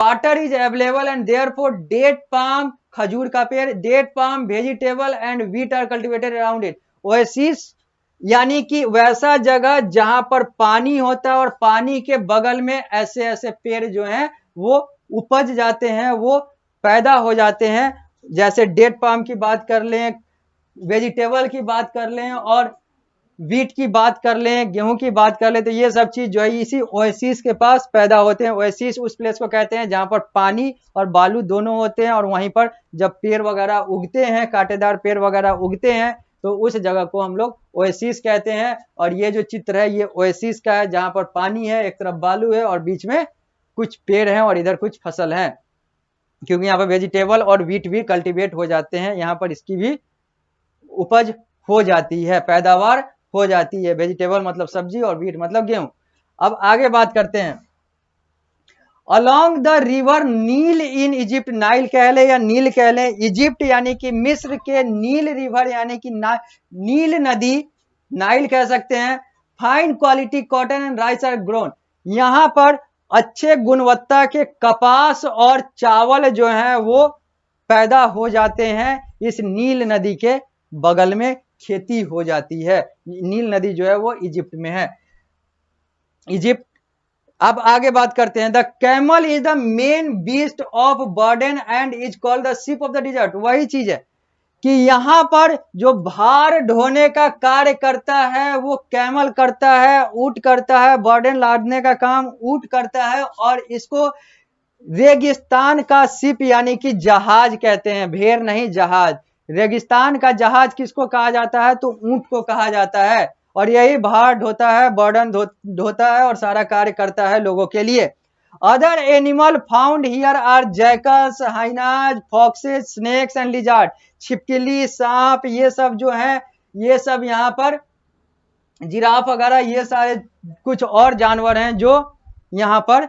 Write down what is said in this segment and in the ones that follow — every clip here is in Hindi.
Water is available and therefore date palm, खजूर का पेड़, date palm, vegetable and wheat are cultivated around it. Oasis यानी कि वैसा जगह जहां पर पानी होता है और पानी के बगल में ऐसे ऐसे पेड़ जो हैं वो उपज जाते हैं, वो पैदा हो जाते हैं। जैसे डेट पाम की बात कर लें, वेजिटेबल की बात कर लें और वीट की बात कर लें, गेहूं की बात कर लें, तो ये सब चीज जो है इसी ओएसिस के पास पैदा होते हैं। ओएसिस उस प्लेस को कहते हैं जहां पर पानी और बालू दोनों होते हैं और वहीं पर जब पेड़ वगैरह उगते हैं, कांटेदार पेड़ वगैरह उगते हैं, तो उस जगह को हम लोग ओएसिस कहते हैं। और ये जो चित्र है ये ओएसिस का है, जहां पर पानी है, एक तरफ बालू है और बीच में कुछ पेड़ हैं और इधर कुछ फसल है, क्योंकि यहाँ पर वेजिटेबल और वीट भी कल्टीवेट हो जाते हैं, यहाँ पर इसकी भी उपज हो जाती है, पैदावार हो जाती है। वेजिटेबल मतलब सब्जी और वीट मतलब गेहूं। अब आगे बात करते हैं। अलोंग द रिवर नील इन इजिप्ट, नाइल कह ले या नील कह ले, इजिप्ट यानी कि मिस्र के नील रिवर यानी कि नील नदी, नाइल कह सकते हैं। Fine quality cotton and rice are grown, यहां पर अच्छे गुणवत्ता के कपास और चावल जो है वो पैदा हो जाते हैं। इस नील नदी के बगल में खेती हो जाती है। नील नदी जो है वो इजिप्ट में है, इजिप्ट। अब आगे बात करते हैं। The camel is the main beast of burden and is called the ship of the dessert. वही चीज है कि यहां पर जो भार ढोने का कार्य करता है वो कैमल करता है, ऊंट करता है, बर्डन लादने का काम ऊंट करता है। और इसको रेगिस्तान का शिप यानी कि जहाज कहते हैं, भेड़ नहीं जहाज। रेगिस्तान का जहाज किसको कहा जाता है? तो ऊंट को कहा जाता है। और यही भार ढोता है, बर्डन ढोता है और सारा कार्य करता है लोगों के लिए। Other animal found here are jackals, hyenas, foxes, snakes and lizard. छिपकली, सांप, ये सब जो है, ये सब यहाँ पर जिराफ वगैरह, ये सारे कुछ और जानवर हैं जो यहाँ पर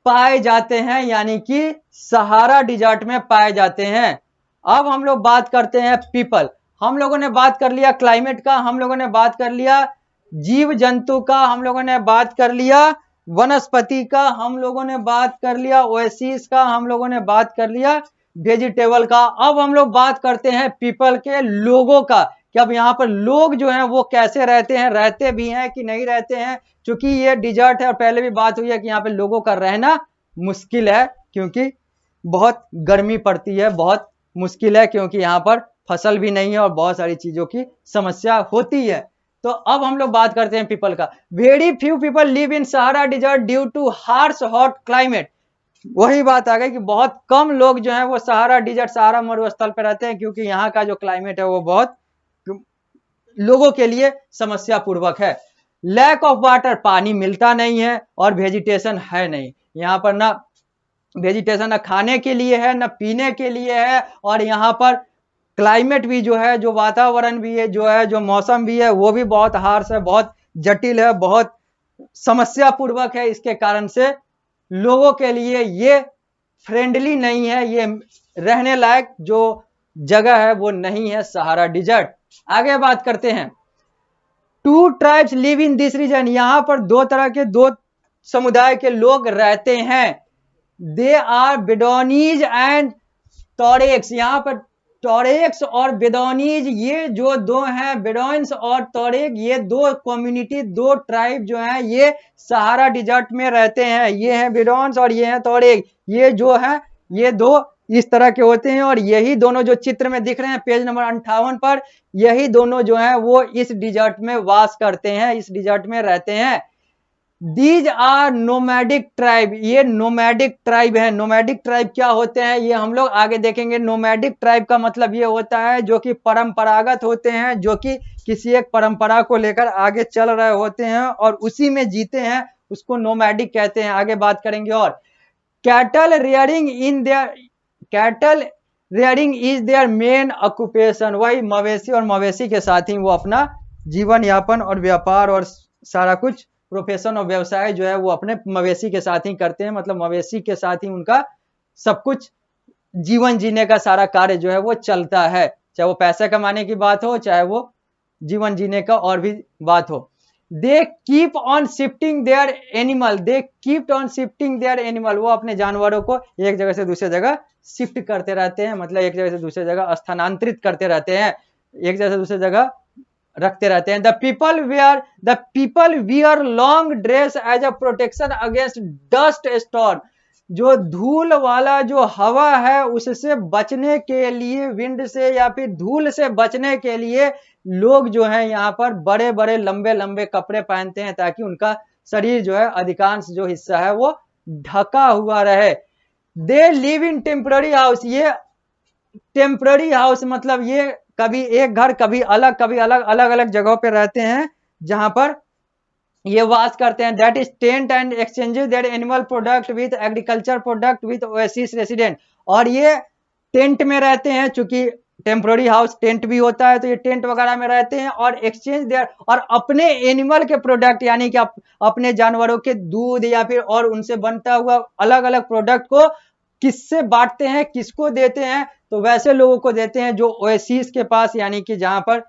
पाए जाते हैं, यानी कि सहारा डिजर्ट में पाए जाते हैं। अब हम लोग बात करते हैं पीपल। हम लोगों ने बात कर लिया क्लाइमेट का, हम लोगों ने बात कर लिया जीव जंतु का, हम लोगों ने बात कर लिया वनस्पति का, हम लोगों ने बात कर लिया ओएसिस का, हम लोगों ने बात कर लिया वेजिटेबल का। अब हम लोग बात करते हैं पीपल के, लोगों का, कि अब यहाँ पर लोग जो हैं वो कैसे रहते हैं, रहते भी हैं कि नहीं रहते हैं। क्योंकि ये डिजर्ट है और पहले भी बात हुई है कि यहाँ पे लोगों का रहना मुश्किल है, क्योंकि बहुत गर्मी पड़ती है, बहुत मुश्किल है, क्योंकि यहाँ पर फसल भी नहीं है और बहुत सारी चीजों की समस्या होती है। तो अब हम लोग बात करते हैं पीपल का। Very few people live in Sahara desert due too harsh hot climate. वही बात आ गई कि बहुत कम लोग जो है वो सहारा डिजर्ट, सहारा मरुस्थल पर रहते हैं, क्योंकि यहाँ का जो क्लाइमेट है वो बहुत लोगों के लिए समस्या पूर्वक है। लैक ऑफ वाटर, पानी मिलता नहीं है और वेजिटेशन है नहीं यहाँ पर, ना वेजिटेशन, ना खाने के लिए है ना पीने के लिए है। और यहाँ पर क्लाइमेट भी जो है, जो वातावरण भी है, जो है जो मौसम भी है, वो भी बहुत हार्श है, बहुत जटिल है, बहुत समस्या पूर्वक है। इसके कारण से लोगों के लिए ये फ्रेंडली नहीं है, ये रहने लायक जो जगह है वो नहीं है सहारा डिजर्ट। आगे बात करते हैं। Two tribes live in this region, यहां पर दो तरह के, दो समुदाय के लोग रहते हैं। They are Bedouins and Tuaregs. यहाँ पर टोरेक्स और बेडोनीज, ये जो दो हैं, बेडोइंस और टोरेक, ये दो कम्युनिटी, दो ट्राइब जो हैं ये सहारा डिजर्ट में रहते हैं। ये हैं बेडोइंस और ये हैं टोरेक। ये जो है ये दो इस तरह के होते हैं। और यही दोनों जो चित्र में दिख रहे हैं पेज नंबर 58 पर, यही दोनों जो हैं वो इस डिजर्ट में वास करते हैं, इस डिजर्ट में रहते हैं। दीज आर नोमैडिक ट्राइब, ये नोमैडिक ट्राइब है। नोमैडिक ट्राइब क्या होते हैं ये हम लोग आगे देखेंगे। नोमैडिक ट्राइब का मतलब ये होता है जो कि परंपरागत होते हैं, जो कि किसी एक परंपरा को लेकर आगे चल रहे होते हैं और उसी में जीते हैं, उसको नोमैडिक कहते हैं। आगे बात करेंगे। और cattle rearing is their main occupation, वही मवेशी और मवेशी के साथ ही वो अपना जीवन यापन और व्यापार और सारा कुछ प्रोफेशन और व्यवसाय जो है वो अपने मवेशी के साथ ही करते हैं। मतलब मवेशी के साथ ही उनका सब कुछ जीवन जीने का सारा कार्य जो है वो चलता है, चाहे वो पैसे कमाने की बात हो, चाहे वो जीवन जीने का और भी बात हो। They keep on shifting their animal, they keep on shifting their animal, वो अपने जानवरों को एक जगह से दूसरी जगह शिफ्ट करते रहते हैं, मतलब एक जगह से दूसरी जगह स्थानांतरित करते रहते हैं, एक जगह से दूसरी जगह रखते रहते हैं। The people wear long dress as a protection against dust storm, जो धूल वाला जो हवा है उससे बचने के लिए, विंड से या फिर धूल से बचने के लिए लोग जो है यहाँ पर बड़े बड़े लंबे लंबे कपड़े पहनते हैं, ताकि उनका शरीर जो है अधिकांश जो हिस्सा है वो ढका हुआ रहे। दे लिव इन टेम्पररी हाउस, ये टेम्पररी हाउस मतलब ये कभी एक घर कभी अलग अलग अलग जगहों पे रहते हैं जहां पर ये वास करते हैं। That is tent and exchanges their animal product with agriculture product with oasis resident, और ये टेंट में रहते हैं, चूंकि टेम्पररी हाउस टेंट भी होता है तो ये टेंट वगैरह में रहते हैं, और एक्सचेंज देयर, और अपने एनिमल के प्रोडक्ट यानी कि अपने जानवरों के दूध या फिर और उनसे बनता हुआ अलग अलग प्रोडक्ट को किससे बांटते हैं, किसको देते हैं, तो वैसे लोगों को देते हैं जो ओएसिस के पास यानी कि जहां पर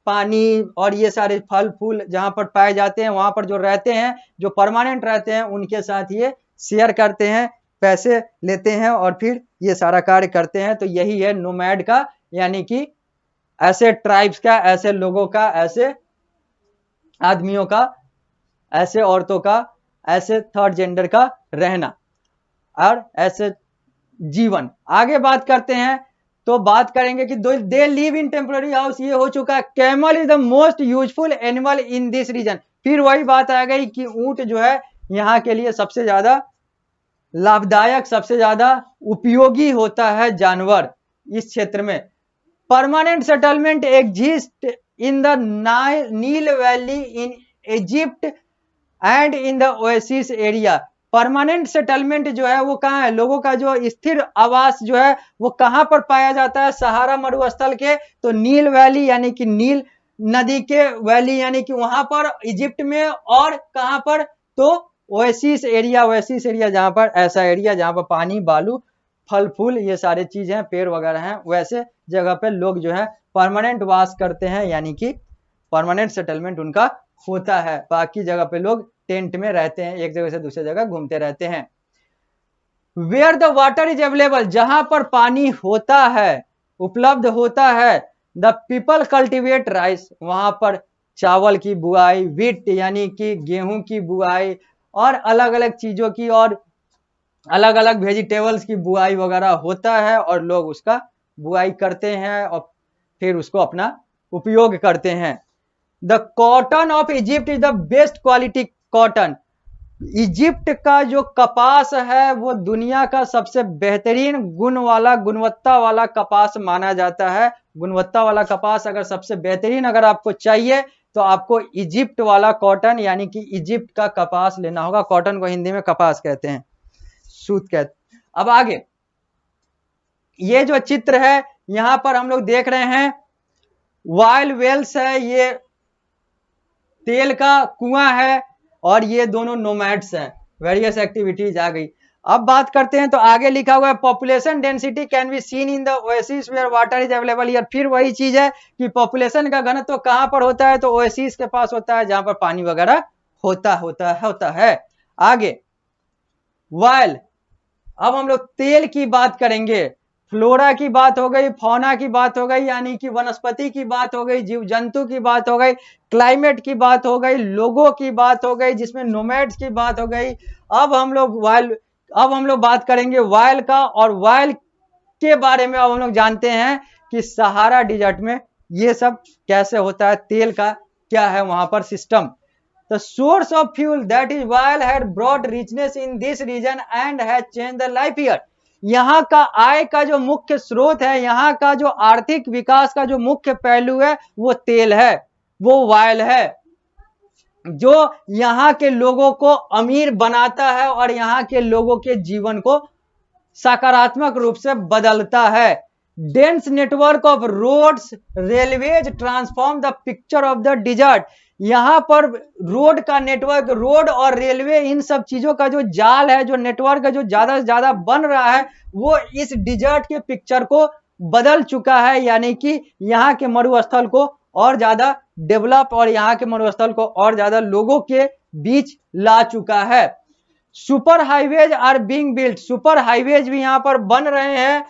पानी और ये सारे फल फूल जहां पर पाए जाते हैं वहां पर जो रहते हैं, जो परमानेंट रहते हैं, उनके साथ ये शेयर करते हैं, पैसे लेते हैं और फिर ये सारा कार्य करते हैं। तो यही है नोमैड का, यानी कि ऐसे ट्राइब्स का, ऐसे लोगों का, ऐसे आदमियों का, ऐसे औरतों का, ऐसे थर्ड जेंडर का रहना और ऐसे जीवन। आगे बात करते हैं तो बात करेंगे कि they live in temporary house, ये हो चुका है। Camel is the most useful animal in this region, फिर वही बात आ गई कि ऊंट जो है यहाँ के लिए सबसे ज्यादा लाभदायक, सबसे ज्यादा उपयोगी होता है जानवर इस क्षेत्र में। Permanent settlement exist in the नील valley in Egypt and in the oasis area. Permanent settlement जो है वो कहाँ है, लोगों का जो स्थिर आवास जो है वो कहां पर पाया जाता है, सहारा मरुस्थल के, तो नील वैली यानी कि नील नदी के वैली यानी कि वहां पर इजिप्ट में, और कहां पर, तो ओएसिस एरिया जहां पर, ऐसा एरिया जहां पर पानी, बालू, फल फूल ये सारे चीज हैं, पेड़ वगैरह हैं, वैसे जगह पे लोग जो है परमानेंट वास करते हैं, यानी कि परमानेंट सेटलमेंट उनका होता है। बाकी जगह पे लोग टेंट में रहते हैं, एक जगह से दूसरी जगह घूमते रहते हैं। Where the water is available, जहां पर पानी होता है, उपलब्ध होता है, द पीपल कल्टिवेट राइस, वहां पर चावल की बुआई, व्हीट यानी कि गेहूं की बुआई, और अलग अलग चीजों की और अलग अलग वेजिटेबल्स की बुआई वगैरह होता है, और लोग उसका बुआई करते हैं और फिर उसको अपना उपयोग करते हैं। The cotton of Egypt is the best quality cotton, Egypt का जो कपास है वो दुनिया का सबसे बेहतरीन गुणवत्ता वाला कपास माना जाता है। गुणवत्ता वाला कपास अगर सबसे बेहतरीन अगर आपको चाहिए तो आपको इजिप्ट वाला कॉटन यानी कि इजिप्ट का कपास लेना होगा। कॉटन को हिंदी में कपास कहते हैं, सूत कहते। अब आगे ये जो चित्र है यहां पर हम लोग देख रहे हैं वाइल्ड वेल्स है, ये तेल का कुआं है, और ये दोनों नोमैड्स हैं। वेरियस एक्टिविटीज आ गई। अब बात करते हैं तो आगे लिखा हुआ है population density can be seen in the oasis where water is available here. फिर वही चीज है कि पॉपुलेशन का घनत्व तो कहां पर होता है, तो ओएसिस के पास होता है जहां पर पानी वगैरह होता है। आगे वाइल, अब हम लोग तेल की बात करेंगे। फ्लोरा की बात हो गई, फौना की बात हो गई, यानी कि वनस्पति की बात हो गई, जीव जंतु की बात हो गई, क्लाइमेट की बात हो गई, लोगों की बात हो गई, जिसमें नोमैड्स की बात हो गई। अब हम लोग बात करेंगे वाइल का, और वाइल के बारे में अब हम लोग जानते हैं कि सहारा डिजर्ट में ये सब कैसे होता है, तेल का क्या है वहां पर system. The source of fuel that is oil had brought richness in this region and has changed the life here. यहाँ का आय का जो मुख्य स्रोत है, यहाँ का जो आर्थिक विकास का जो मुख्य पहलू है वो तेल है, वो वायल है, जो यहाँ के लोगों को अमीर बनाता है और यहाँ के लोगों के जीवन को सकारात्मक रूप से बदलता है। Dense network of roads railways transform the picture of the desert. यहां पर रोड का नेटवर्क, रोड और रेलवे, इन सब चीजों का जो जाल है, जो नेटवर्क है, जो ज्यादा से ज्यादा बन रहा है, वो इस डिजर्ट के पिक्चर को बदल चुका है, यानी कि यहाँ के मरुस्थल को और ज्यादा डेवलप और यहाँ के मरुस्थल को और ज्यादा लोगों के बीच ला चुका है। Super highways are being built, super highways भी यहाँ पर बन रहे हैं।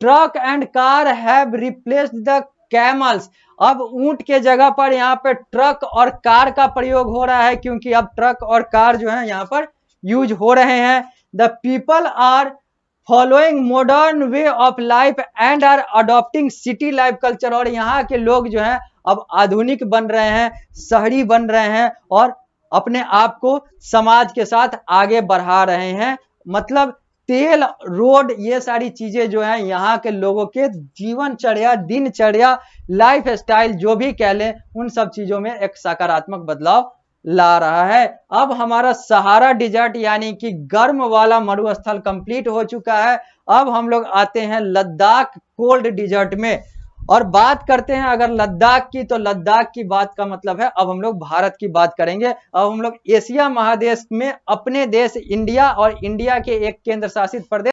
Truck and car have replaced the camels, अब ऊंट के जगह पर यहाँ पे ट्रक और कार का प्रयोग हो रहा है, क्योंकि अब ट्रक और कार जो है यहाँ पर यूज हो रहे हैं। The people are following modern way of life and are adopting city life culture, और यहाँ के लोग जो हैं अब आधुनिक बन रहे हैं, शहरी बन रहे हैं और अपने आप को समाज के साथ आगे बढ़ा रहे हैं। मतलब तेल, रोड, ये सारी चीजें जो है यहाँ के लोगों के जीवनचर्या, दिनचर्या, लाइफ स्टाइल जो भी कह लें, उन सब चीजों में एक सकारात्मक बदलाव ला रहा है। अब हमारा सहारा डिजर्ट यानी कि गर्म वाला मरुस्थल कंप्लीट हो चुका है। अब हम लोग आते हैं लद्दाख कोल्ड डिजर्ट में और बात करते हैं अगर लद्दाख की, तो लद्दाख की बात का मतलब है अब हम लोग भारत की बात करेंगे। अब हम लोग एशिया महादेश में अपने देश इंडिया और इंडिया के एक केंद्र शासित प्रदेश